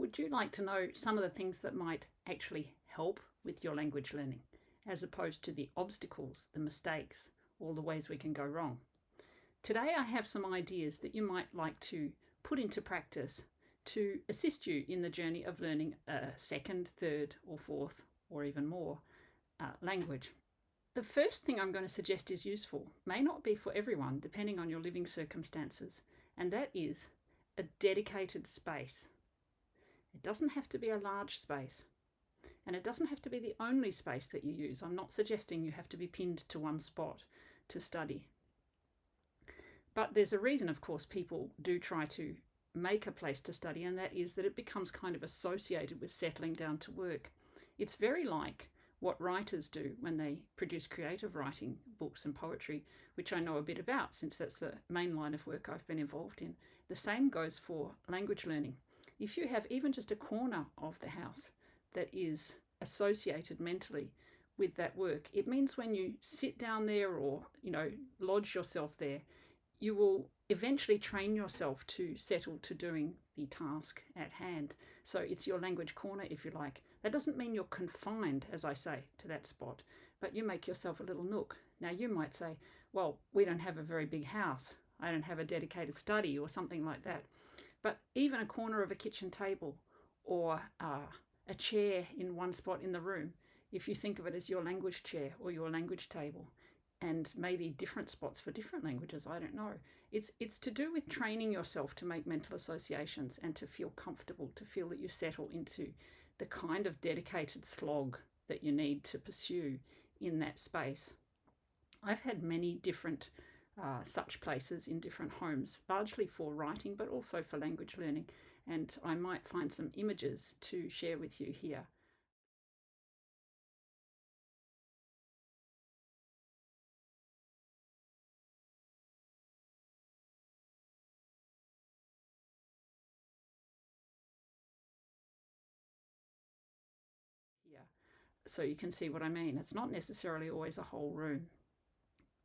would you like to know some of the things that might actually help with your language learning, as opposed to the obstacles, the mistakes, all the ways we can go wrong? Today I have some ideas that you might like to put into practice to assist you in the journey of learning a second, third, or fourth, or even more language. The first thing I'm going to suggest is useful, may not be for everyone depending on your living circumstances, and that is a dedicated space. It doesn't have to be a large space, and it doesn't have to be the only space that you use. I'm not suggesting you have to be pinned to one spot to study. But there's a reason, of course, people do try to make a place to study, and that is that it becomes kind of associated with settling down to work. It's very like what writers do when they produce creative writing books and poetry, which I know a bit about since that's the main line of work I've been involved in. The same goes for language learning. If you have even just a corner of the house that is associated mentally with that work, it means when you sit down there or, lodge yourself there, you will eventually train yourself to settle to doing the task at hand. So it's your language corner, if you like. That doesn't mean you're confined, as I say, to that spot, but you make yourself a little nook. Now you might say, well, we don't have a very big house. I don't have a dedicated study or something like that. But even a corner of a kitchen table or a chair in one spot in the room, if you think of it as your language chair or your language table, and maybe different spots for different languages, I don't know. It's to do with training yourself to make mental associations and to feel comfortable, to feel that you settle into the kind of dedicated slog that you need to pursue in that space. I've had many different such places in different homes, largely for writing, but also for language learning. And I might find some images to share with you here. So you can see what I mean. It's not necessarily always a whole room.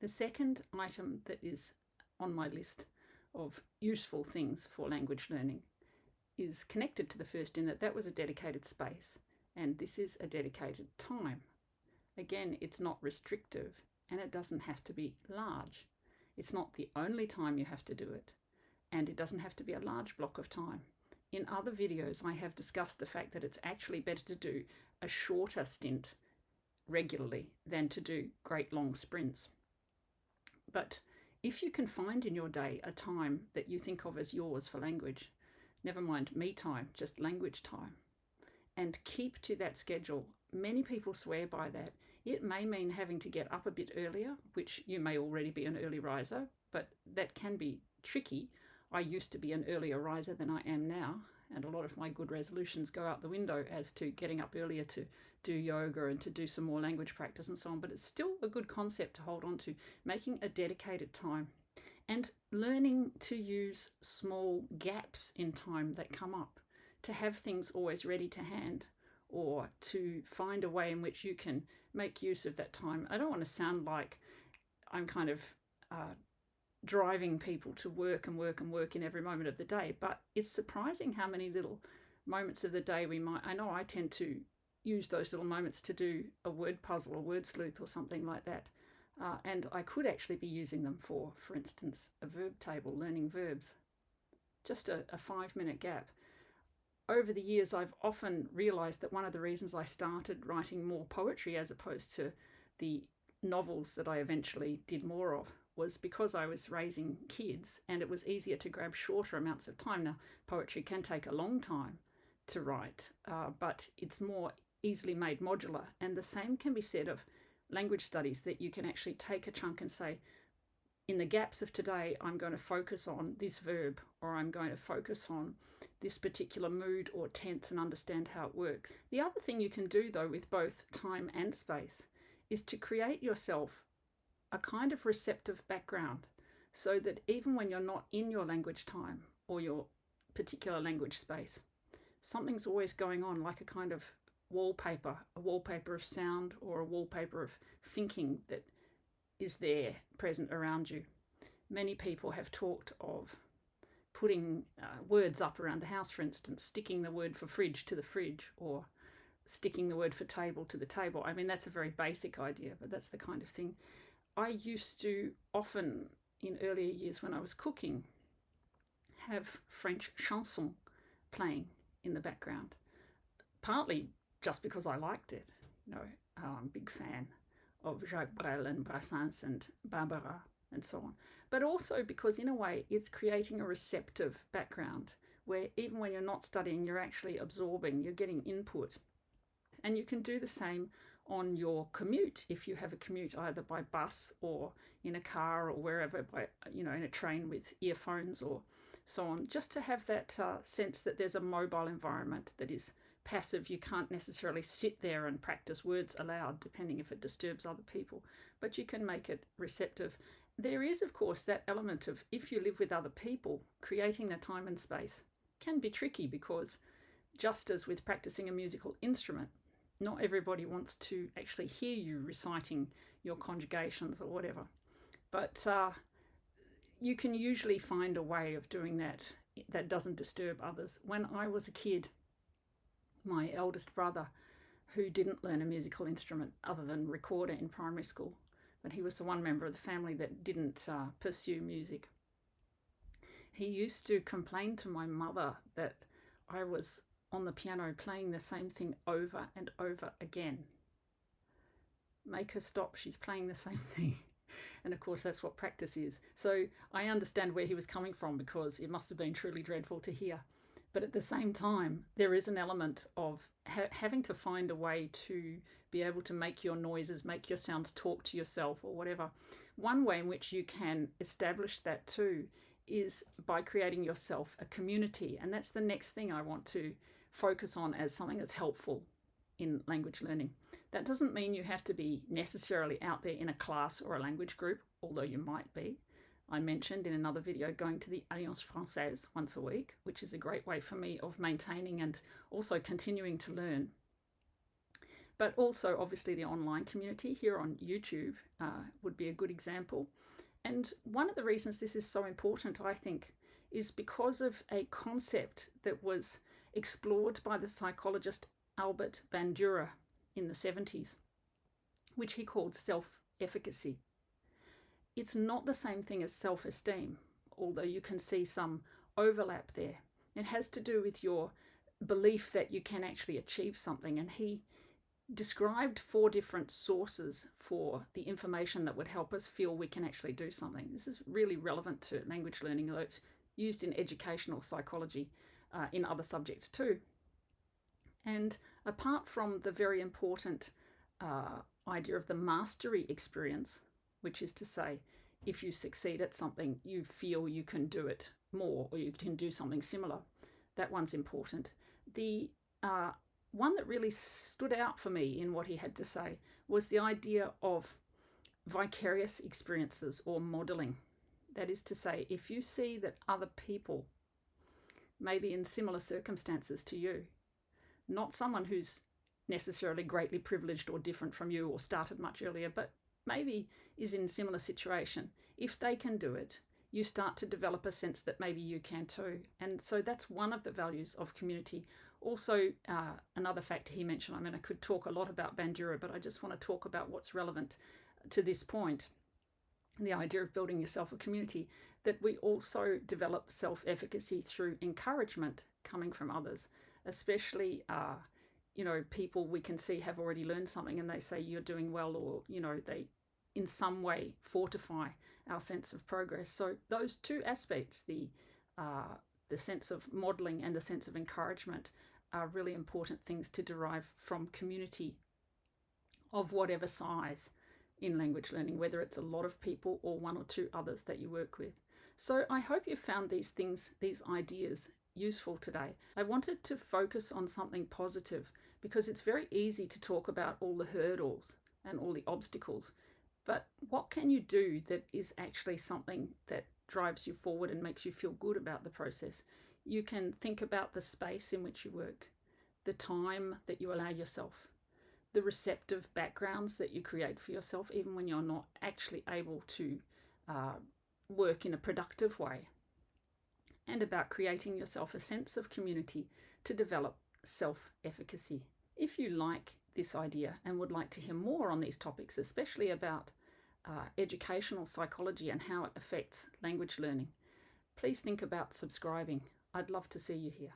The second item that is on my list of useful things for language learning is connected to the first in that that was a dedicated space, and this is a dedicated time. Again, it's not restrictive, and it doesn't have to be large. It's not the only time you have to do it, and it doesn't have to be a large block of time. In other videos, I have discussed the fact that it's actually better to do a shorter stint regularly than to do great long sprints. But if you can find in your day a time that you think of as yours for language, never mind me time, just language time, and keep to that schedule. Many people swear by that. It may mean having to get up a bit earlier, which you may already be an early riser, but that can be tricky. I used to be an earlier riser than I am now, and a lot of my good resolutions go out the window as to getting up earlier to do yoga and to do some more language practice and so on. But it's still a good concept to hold on to, making a dedicated time and learning to use small gaps in time that come up, to have things always ready to hand, or to find a way in which you can make use of that time. I don't want to sound like I'm kind of driving people to work and work and work in every moment of the day, but it's surprising how many little moments of the day I know I tend to use those little moments to do a word puzzle or word sleuth or something like that. And I could actually be using them for instance, a verb table, learning verbs. Just a 5-minute gap. Over the years, I've often realized that one of the reasons I started writing more poetry as opposed to the novels that I eventually did more of was because I was raising kids and it was easier to grab shorter amounts of time. Now, poetry can take a long time to write, but it's more easily made modular. And the same can be said of language studies, that you can actually take a chunk and say, in the gaps of today, I'm going to focus on this verb, or I'm going to focus on this particular mood or tense and understand how it works. The other thing you can do, though, with both time and space is to create yourself a kind of receptive background so that even when you're not in your language time or your particular language space, something's always going on, like a kind of wallpaper, a wallpaper of sound or a wallpaper of thinking that is there present around you. Many people have talked of putting words up around the house, for instance, sticking the word for fridge to the fridge, or sticking the word for table to the table. I mean, that's a very basic idea, but that's the kind of thing. I used to often, in earlier years when I was cooking, have French chansons playing in the background, partly just because I liked it. You know, I'm a big fan of Jacques Brel and Brassens and Barbara and so on, but also because in a way it's creating a receptive background where even when you're not studying, you're actually absorbing, you're getting input. And you can do the same on your commute, if you have a commute either by bus or in a car or wherever, by, you know, in a train with earphones or so on, just to have that sense that there's a mobile environment that is passive. You can't necessarily sit there and practice words aloud, depending if it disturbs other people, but you can make it receptive. There is, of course, that element of, if you live with other people, creating the time and space can be tricky, because just as with practicing a musical instrument, not everybody wants to actually hear you reciting your conjugations or whatever. But you can usually find a way of doing that that doesn't disturb others. When I was a kid, my eldest brother, who didn't learn a musical instrument other than recorder in primary school, but he was the one member of the family that didn't pursue music, he used to complain to my mother that I was on the piano playing the same thing over and over again. Make her stop, she's playing the same thing. And of course that's what practice is. So I understand where he was coming from, because it must have been truly dreadful to hear. But at the same time, there is an element of having to find a way to be able to make your noises, make your sounds talk to yourself or whatever. One way in which you can establish that too is by creating yourself a community. And that's the next thing I want to focus on as something that's helpful in language learning. That doesn't mean you have to be necessarily out there in a class or a language group, although you might be. I mentioned in another video going to the Alliance Française once a week, which is a great way for me of maintaining and also continuing to learn. But also obviously the online community here on YouTube would be a good example. And one of the reasons this is so important, I think, is because of a concept that was explored by the psychologist Albert Bandura in the 70s, which he called self-efficacy. It's not the same thing as self-esteem, although you can see some overlap there. It has to do with your belief that you can actually achieve something. And he described 4 different sources for the information that would help us feel we can actually do something. This is really relevant to language learning, although it's used in educational psychology in other subjects too. And apart from the very important idea of the mastery experience, which is to say, if you succeed at something, you feel you can do it more, or you can do something similar. That one's important. The one that really stood out for me in what he had to say was the idea of vicarious experiences or modeling. That is to say, if you see that other people may be in similar circumstances to you, not someone who's necessarily greatly privileged or different from you or started much earlier, but maybe is in a similar situation, if they can do it, you start to develop a sense that maybe you can too. And so that's one of the values of community. Also, another factor he mentioned, I mean, I could talk a lot about Bandura, but I just want to talk about what's relevant to this point. The idea of building yourself a community, that we also develop self-efficacy through encouragement coming from others, especially people we can see have already learned something and they say you're doing well, or they in some way fortify our sense of progress. So those 2 aspects, the sense of modeling and the sense of encouragement, are really important things to derive from community of whatever size in language learning, whether it's a lot of people or 1 or 2 others that you work with. So I hope you found these things, these ideas, useful today. I wanted to focus on something positive, because it's very easy to talk about all the hurdles and all the obstacles, but what can you do that is actually something that drives you forward and makes you feel good about the process? You can think about the space in which you work, the time that you allow yourself, the receptive backgrounds that you create for yourself, even when you're not actually able to work in a productive way. and about creating yourself a sense of community to develop self-efficacy. If you like this idea and would like to hear more on these topics, especially about educational psychology and how it affects language learning, please think about subscribing. I'd love to see you here.